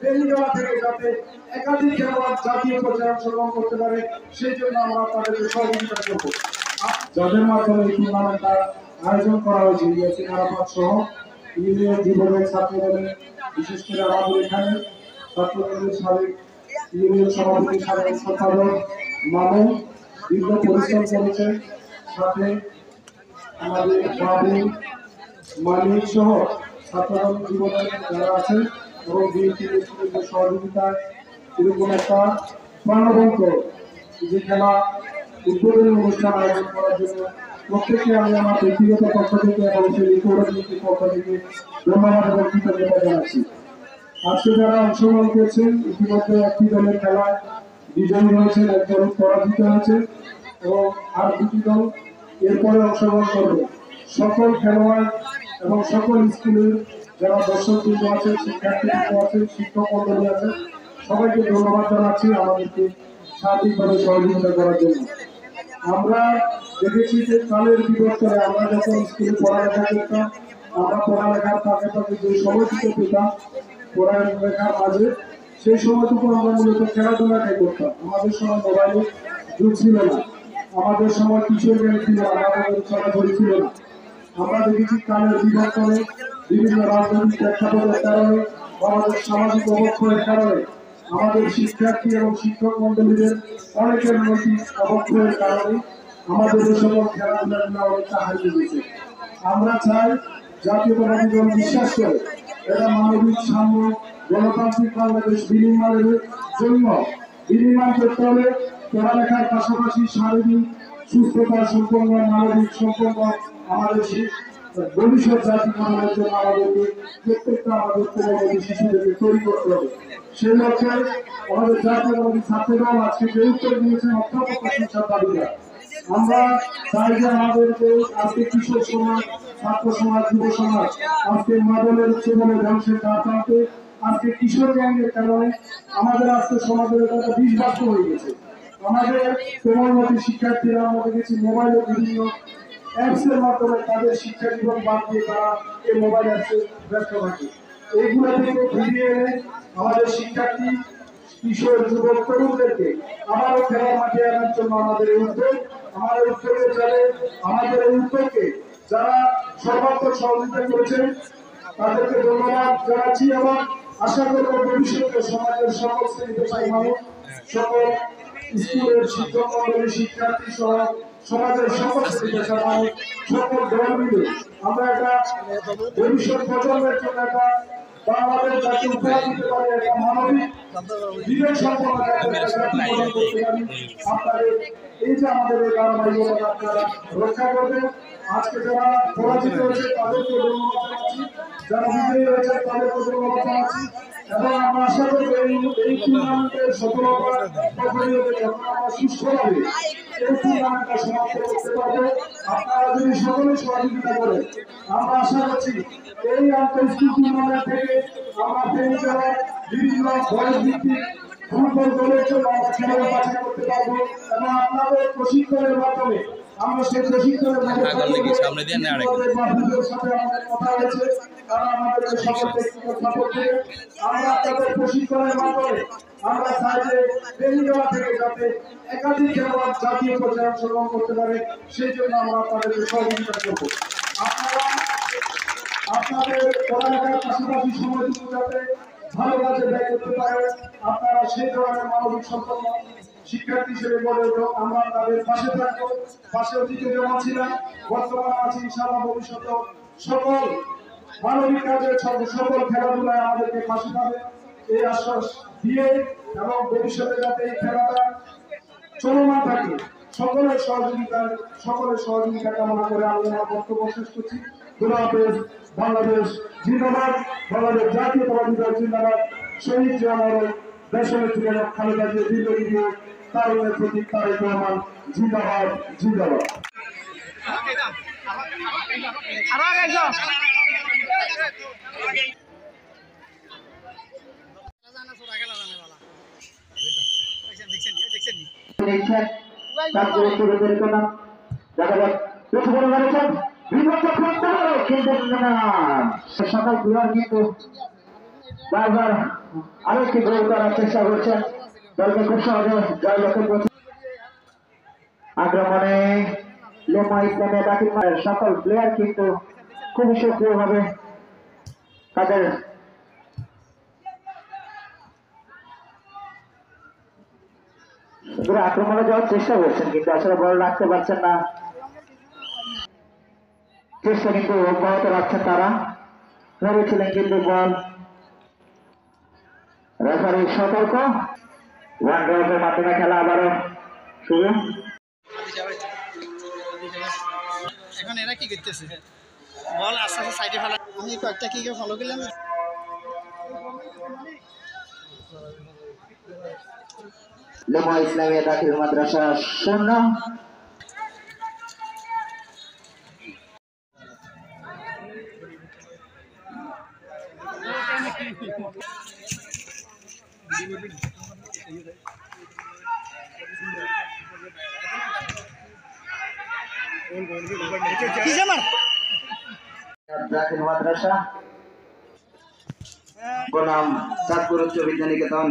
বেরিয়ে থেকে যাতে একাধিক খেলোয়াড় জাতীয় পর্যায়ে অংশগ্রহণ করতে পারে সেই জন্য আমরা তাদেরকে সহযোগিতা করব। যাদের মাধ্যমে এই টুর্নামেন্টটা আয়োজন করা হয়েছে ইয়াসিন আরাফাত সহ ইউনিয়ন যুবদল ছাত্র দলের, বিশেষ করে আমাদের এখানে ছাত্র দলের সাবেক ইউনিয়ন সভাপতি সাধারণ সম্পাদক মামু দীর্ঘ পরিশ্রম করেছেন, সাথে আমাদের বাবু মালিক সহ ছাত্রদল যুবদল যারা আছেন এবং বিএনপির সহযোগিতায় এরকম একটা প্রাণবন্ত যে খেলা উদ্বোধনী অনুষ্ঠান আয়োজন করার জন্য প্রত্যেককে আমি আমার ব্যক্তিগত পক্ষ থেকে এবং সেই পৌরনীতির পক্ষ থেকে ধন্যবাদ এবং কৃতজ্ঞতা জানাচ্ছি। আজকে যারা অংশগ্রহণ করছেন ইতিমধ্যে একটি দলের খেলায় বিজয়ী হয়েছেন, এক দল পরাজিত হয়েছে এবং আর দুটি দল এরপরে অংশগ্রহণ করবে। সকল খেলোয়াড় এবং সকল স্কুলের যারা দর্শকবৃন্দ আছে, শিক্ষার্থীবৃন্দ আছে, শিক্ষক মন্ডলী আছে, সবাইকে ধন্যবাদ জানাচ্ছি আমাদেরকে সার্বিকভাবে সহযোগিতা করার জন্য। আমরা দেখেছি যে কালের বিবর্তনে আমরা যখন স্কুলে পড়ালেখা করতাম, আমরা পড়ালেখার পাশাপাশি যে সময়টুকু পেতাম পড়ালেখার মাঝে, সেই সময়টুকু আমরা মূলত খেলাধুলাটাই করতাম। আমাদের সময় মোবাইলের যুগ ছিল না, আমাদের সময় কিশোর জ্ঞান ছিল না, আমাদের চলাচল ছিল না। আমরা দেখেছি কালের বিবর্তনে বিভিন্ন রাজনৈতিক প্রেক্ষাপটের কারণে, আমাদের সামাজিক অবক্ষয়ের কারণে, আমাদের শিক্ষার্থী এবং শিক্ষক মন্ডলীদের অনেকের নৈতিক অবক্ষয়ের কারণে আমাদের এই সকল খেলাধুলাগুলো অনেকটা হারিয়ে গেছে। আমরা চাই জাতীয়তাবাদী দল বিশ্বাস করে এটা মানবিক সাম্য গণতান্ত্রিক বাংলাদেশ বিনির্মাণের জন্য বিনির্মাণ করতে হলে পড়ালেখার পাশাপাশি শারীরিক সুস্থতা সম্পন্ন মানবিক সম্পন্ন আমাদের ভবিষ্যৎ জাতি গঠনের জন্য আমাদেরকে প্রত্যেকটা আমাদের পূর্ববর্তী শিশুদেরকে তৈরি করতে হবে। সেই লক্ষ্যে আমাদের জাতীয়তাবাদী ছাত্রদল আজকে যে উত্তর দিয়েছেন অত্যন্ত প্রশংসার দাবিদার। আমরা চাই যে আমাদেরকে আজকে কিশোর সমাজ, ছাত্র সমাজ, যুব সমাজ আজকে মাদলের সেবনে ধ্বংসের দ্বার প্রান্তে, আজকে কিশোর গ্যাংয়ের কারণে আমাদের আজকে সমাজের একটা বিষবাস্ত হয়ে গেছে। আমাদের কোমলমতি শিক্ষার্থীরা আমরা দেখেছি মোবাইলে বিভিন্ন অ্যাপসের মাধ্যমে তাদের শিক্ষা জীবন বাদ দিয়ে তারা এই মোবাইল অ্যাপসে ব্যস্ত থাকে। এইগুলো থেকে ফিরিয়ে এনে আমাদের শিক্ষার্থী কিশোর যুবক তরুণদেরকে আবারও খেলার মাঠে আনার জন্য আমাদের এই উদ্যোগ, আমাদের উদ্যোগের যারা আমাদের এই উদ্যোগকে যারা সর্বাত্মক সহযোগিতা করেছেন তাদেরকে ধন্যবাদ জানাচ্ছি এবং আশা করব ভবিষ্যতে সমাজের সকল শ্রেণী পেশার মানুষ, সকল স্কুলের শিক্ষক মন্ডলী, শিক্ষার্থী সহ সমাজের সকল শ্রেণী পেশার মানুষ, সকল দল মিলে আমরা একটা ভবিষ্যৎ প্রজন্মের জন্য একটা বাংলাদেশ জাতি উপহার দিতে পারে, একটা মানবিক বিবেক সম্পন্ন আপনাদের এই যে আমাদের এই ধারাবাহিকতা আপনারা রক্ষা করবেন। আজকে যারা পরাজিত হয়েছে তাদেরকে ধন্যবাদ জানাচ্ছি, যারা বিজয়ী হয়েছে তাদেরকে ধন্যবাদ জানাচ্ছি এবং আমরা আশা করব এই টুর্নামেন্টের সফলতা যখন আমরা সুস্থভাবে এই টুর্নামেন্টটা সমাপ্ত করতে পারবো, আপনারা যদি সকলে সহযোগিতা করেন, আমরা আশা করছি এই আন্তঃস্কুল টুর্নামেন্ট থেকে আমরা ফেনী জেলার বিভিন্ন বয়স ভিত্তিক ফুটবল দলের জন্য আমরা খেলোয়াড় বাছাই করতে পারবো এবং আপনাদের প্রশিক্ষণের মাধ্যমে আমরা সেই প্রশিক্ষণের সাথে আমাদের কথা হয়েছে, তারা আমাদেরকে সকল ব্যক্তিগত সাপোর্ট দেবে। আমরা আপনাদের প্রশিক্ষণের মাধ্যমে আমরা চাই যে বেরিয়ে থেকে যাতে একাধিক খেলোয়াড় জাতীয় পর্যায়ে অংশগ্রহণ করতে পারে সেই জন্য আমরা তাদেরকে সহযোগিতা করবো। আপনারা আপনাদের পড়ালেখার পাশাপাশি সময়টুকু যাতে ভালো কাজে ব্যয় করতে পারে, আপনারা সেই ধরনের মানবিক সম্পন্ন শিক্ষার্থী হিসেবে গড়ে উঠো। আমরা তাদের পাশে থাকবো, পাশে অতীতে যেমন ছিলাম বর্তমানে আছি, ইনশাআল্লাহ ভবিষ্যতে সকল মানবিক কাজে সকল খেলাধুলায় আমাদেরকে পাশে পাবে এই আশ্বাস দিয়ে এবং ভবিষ্যতে যাতে এই খেলাটা চলমান থাকে সকলের সহযোগিতা কামনা করে আমি আমার বক্তব্য শেষ করছি। বাংলাদেশ জিন্দাবাদ, বাংলাদেশ জাতীয়তাবাদী দল জিন্দাবাদ, শহীদ জওয়ান দেশনেত্রী খালেদা জিয়া দীর্ঘদিন তারুণের প্রতীক তারেক রহমান জিন্দাবাদ জিন্দাবাদ। সকল প্লেয়ার কিন্তু বারবার আরো একটি গোল করার চেষ্টা করছেন, দলকে খুব সহজে জয় লক্ষ্যে পৌঁছে। আক্রমণে লেমা ইসলামের দাখিল সকল প্লেয়ার কিন্তু খুবই সক্রিয়ভাবে তাদের আক্রমণে যাওয়ার চেষ্টা করছেন, কিন্তু আসলে বল রাখতে পারছেন না। চেষ্টা কিন্তু অব্যাহত রাখছেন তারা, ধরেছিলেন কিন্তু বল। রেফারি সতর্ক, ওয়ান ড্রপের মাধ্যমে খেলা আবারও শুরু। এখন এরা কি করতেছে? বল আস্তে আস্তে সাইডে ফেলা। আমি কয়েকটা কিকে ফলো করলাম। লেমা ইসলামিয়া দাখিল মাদ্রাসা 0। দাখিল মাদ্রাসা বনাম চাঁদপুর উচ্চ বিদ্যানিকেতন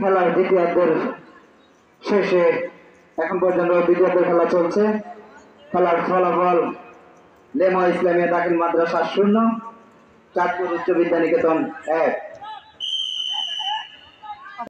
খেলার দ্বিতীয়ার্ধের শেষে এখন পর্যন্ত দ্বিতীয়ার্ধের খেলা চলছে। খেলার ফলাফল লেমা ইসলামিয়া দাখিল মাদ্রাসা 0, চাঁদপুর উচ্চ বিদ্যানিকেতন 1।